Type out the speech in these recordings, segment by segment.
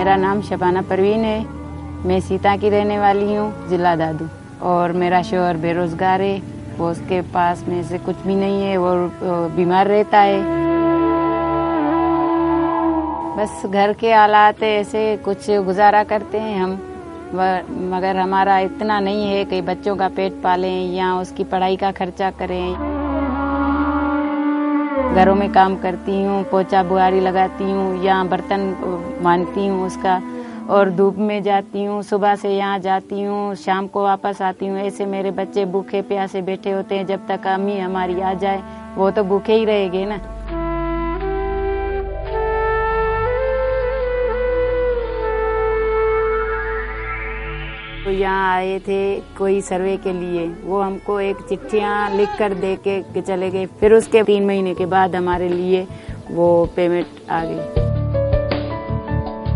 मेरा नाम शबाना परवीन है। मैं सीता की रहने वाली हूँ, जिला दादू। और मेरा शौहर बेरोजगार है, वो उसके पास में से कुछ भी नहीं है, वो बीमार रहता है। बस घर के हालात ऐसे कुछ गुजारा करते हैं हम, मगर हमारा इतना नहीं है कि बच्चों का पेट पालें या उसकी पढ़ाई का खर्चा करें। घरों में काम करती हूँ, पोछा बुआरी लगाती हूँ या बर्तन मांजती हूँ उसका, और धूप में जाती हूँ, सुबह से यहाँ जाती हूँ, शाम को वापस आती हूँ। ऐसे मेरे बच्चे भूखे प्यासे बैठे होते हैं, जब तक अम्मी हमारी आ जाए वो तो भूखे ही रहेंगे ना। तो यहाँ आए थे कोई सर्वे के लिए, वो हमको एक चिट्ठियाँ लिख कर दे के चले गए। फिर उसके 3 महीने के बाद हमारे लिए वो पेमेंट आ गई।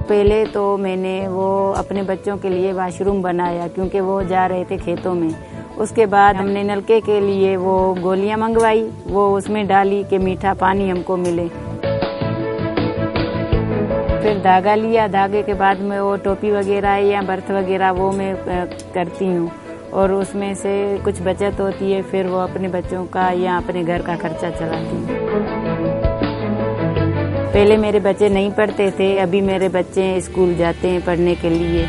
पहले तो मैंने वो अपने बच्चों के लिए वाशरूम बनाया, क्योंकि वो जा रहे थे खेतों में। उसके बाद हमने नलके के लिए वो गोलियां मंगवाई, वो उसमें डाली कि मीठा पानी हमको मिले। फिर धागा लिया, धागे के बाद में वो टोपी वगैरह या बर्थ वगैरह वो मैं करती हूँ, और उसमें से कुछ बचत होती है, फिर वो अपने बच्चों का या अपने घर का खर्चा चलाती हूँ। पहले मेरे बच्चे नहीं पढ़ते थे, अभी मेरे बच्चे स्कूल जाते हैं पढ़ने के लिए।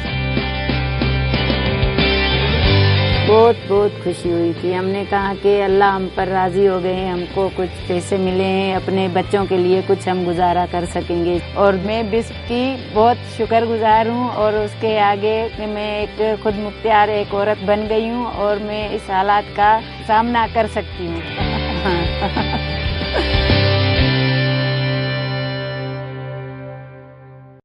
बहुत बहुत खुशी हुई थी। हमने कहा कि अल्लाह हम पर राजी हो गए हैं, हमको कुछ पैसे मिले हैं, अपने बच्चों के लिए कुछ हम गुजारा कर सकेंगे। और मैं विश्व की बहुत शुक्रगुजार हूँ, और उसके आगे मैं एक खुद मुख्तियार एक औरत बन गई हूँ, और मैं इस हालात का सामना कर सकती हूँ।